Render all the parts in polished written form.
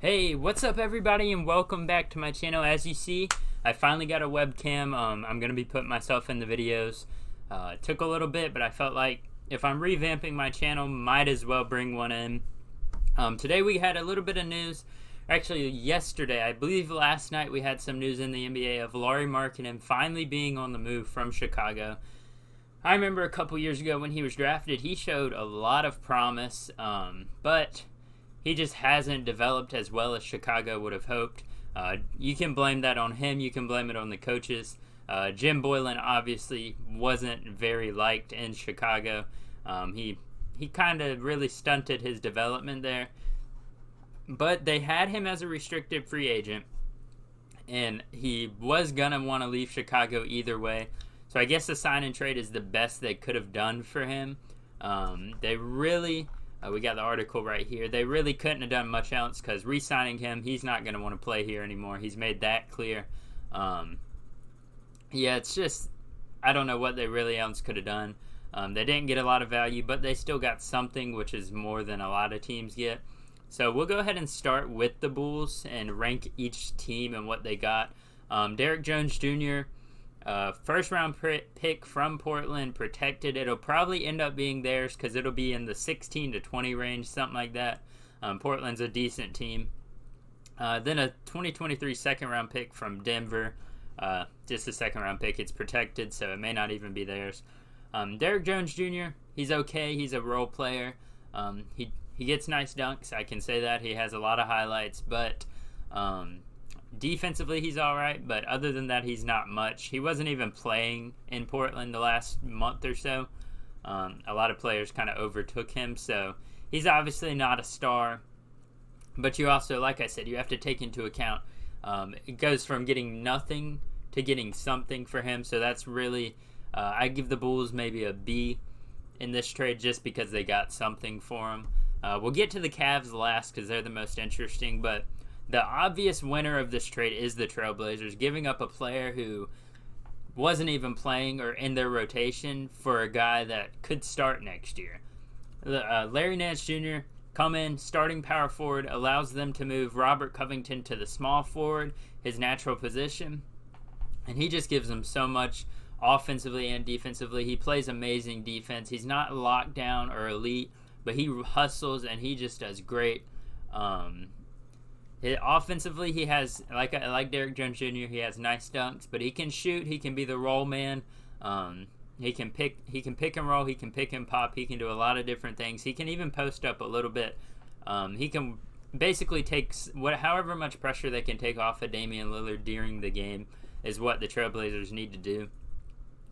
Hey, what's up everybody and welcome back to my channel. As you see, I finally got a webcam. I'm going to be putting myself in the videos. It took a little bit, but I felt like if I'm revamping my channel, might as well bring one in. Today we had a little bit of news. Actually, yesterday, I believe last night, we had some news in the NBA of Lauri Markkanen finally being on the move from Chicago. I remember a couple years ago when he was drafted, he showed a lot of promise, but he just hasn't developed as well as Chicago would have hoped. You can blame that on him. You can blame it on the coaches. Jim Boylan obviously wasn't very liked in Chicago. He kind of really stunted his development there. But they had him as a restricted free agent, and he was going to want to leave Chicago either way. So I guess the sign and trade is the best they could have done for him. They really... we got the article right here. They really couldn't have done much else because re-signing him, he's not going to want to play here anymore. He's made that clear. Yeah, it's just, I don't know what they really else could have done. They didn't get a lot of value, but they still got something, which is more than a lot of teams get. So we'll go ahead and start with the Bulls and rank each team and what they got. Derrick Jones Jr., first round pick from Portland, protected. It'll probably end up being theirs because it'll be in the 16 to 20 range, something like that. Portland's a decent team. Then a 2023 second round pick from Denver, just a second round pick. It's protected, so it may not even be theirs. Derrick Jones Jr., he's okay. He's a role player. He gets nice dunks, I can say that. He has a lot of highlights, but defensively, he's all right, but other than that, he's not much. He wasn't even playing in Portland the last month or so. A lot of players kind of overtook him, so he's obviously not a star. But you also, like I said, you have to take into account it goes from getting nothing to getting something for him, so that's really, I give the Bulls maybe a B in this trade just because they got something for him. We'll get to the Cavs last because they're the most interesting, but the obvious winner of this trade is the Trailblazers, giving up a player who wasn't even playing or in their rotation for a guy that could start next year. Larry Nance Jr. come in, starting power forward, allows them to move Robert Covington to the small forward, his natural position, and he just gives them so much offensively and defensively. He plays amazing defense. He's not locked down or elite, but he hustles and he just does great. Offensively, he has, like Derrick Jones Jr., he has nice dunks, but he can shoot. He can be the roll man. He can pick and roll. He can pick and pop. He can do a lot of different things. He can even post up a little bit. He can basically take however much pressure they can take off of Damian Lillard during the game is what the Trailblazers need to do.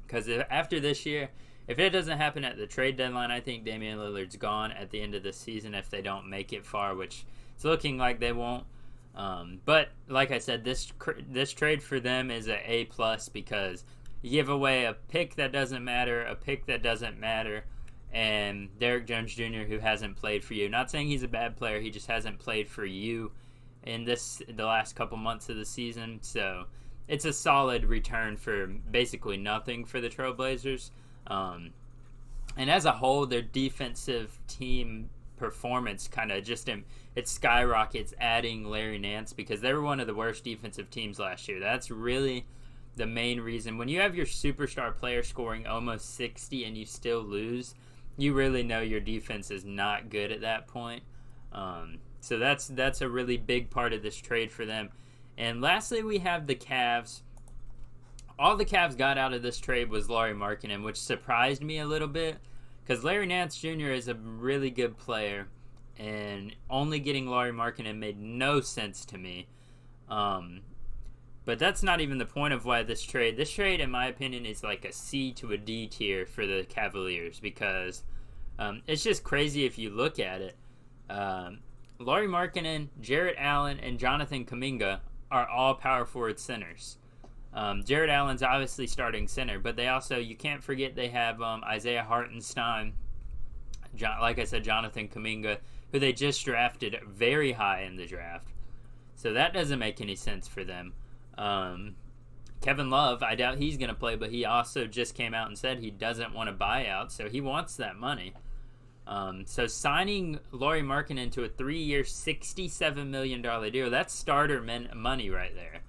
Because after this year, if it doesn't happen at the trade deadline, I think Damian Lillard's gone at the end of the season if they don't make it far, which it's looking like they won't. But like I said, this trade for them is an A+ because you give away a pick that doesn't matter, and Derrick Jones Jr. who hasn't played for you. Not saying he's a bad player, he just hasn't played for you in the last couple months of the season. So it's a solid return for basically nothing for the Trailblazers. And as a whole, their defensive team performance kind of just it skyrockets adding Larry Nance because they were one of the worst defensive teams last year. That's really the main reason. When you have your superstar player scoring almost 60 and you still lose, you really know your defense is not good at that point. So that's a really big part of this trade for them. And lastly, we have the Cavs. All the Cavs got out of this trade was Lauri Markkanen, which surprised me a little bit because Larry Nance Jr. is a really good player, and only getting Lauri Markkanen made no sense to me. But that's not even the point of why this trade, in my opinion, is like a C to a D tier for the Cavaliers because it's just crazy if you look at it. Lauri Markkanen, Jarrett Allen, and Jonathan Kuminga are all power forward centers. Jarrett Allen's obviously starting center, but they also, you can't forget they have Isaiah Hartenstein, like I said, Jonathan Kuminga, who they just drafted very high in the draft. So that doesn't make any sense for them. Kevin Love, I doubt he's going to play, but he also just came out and said he doesn't want a buyout, so he wants that money. So signing Lauri Markkanen to a 3-year, $67 million deal, that's starter money right there.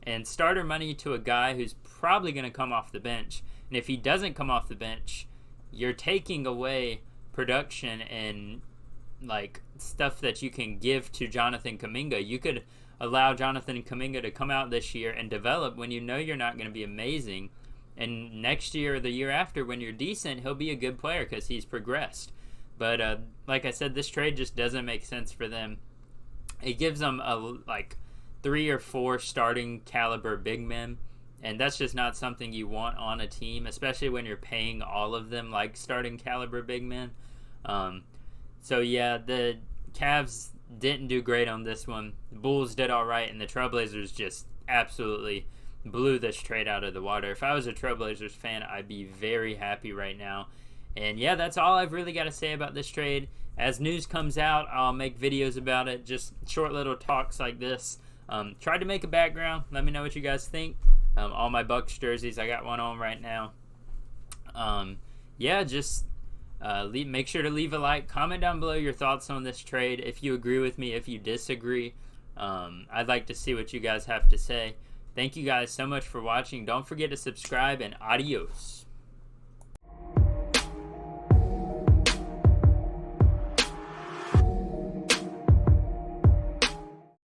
And starter money to a guy who's probably going to come off the bench. And if he doesn't come off the bench, you're taking away production and like stuff that you can give to Jonathan Kuminga. You could allow Jonathan Kuminga to come out this year and develop when you know you're not going to be amazing. And next year or the year after, when you're decent, he'll be a good player because he's progressed. But like I said, this trade just doesn't make sense for them. It gives them like 3 or 4 starting caliber big men, and that's just not something you want on a team, especially when you're paying all of them like starting caliber big men. So yeah, the Cavs didn't do great on this one. The Bulls did all right, and the Trailblazers just absolutely blew this trade out of the water. If I was a Trailblazers fan, I'd be very happy right now. And yeah, that's all I've really got to say about this trade. As news comes out, I'll make videos about it, just short little talks like this. Tried to make a background. Let me know what you guys think. All my Bucks jerseys, I got one on right now. Yeah, just make sure to leave a like. Comment down below your thoughts on this trade. If you agree with me, if you disagree. I'd like to see what you guys have to say. Thank you guys so much for watching. Don't forget to subscribe, and adios.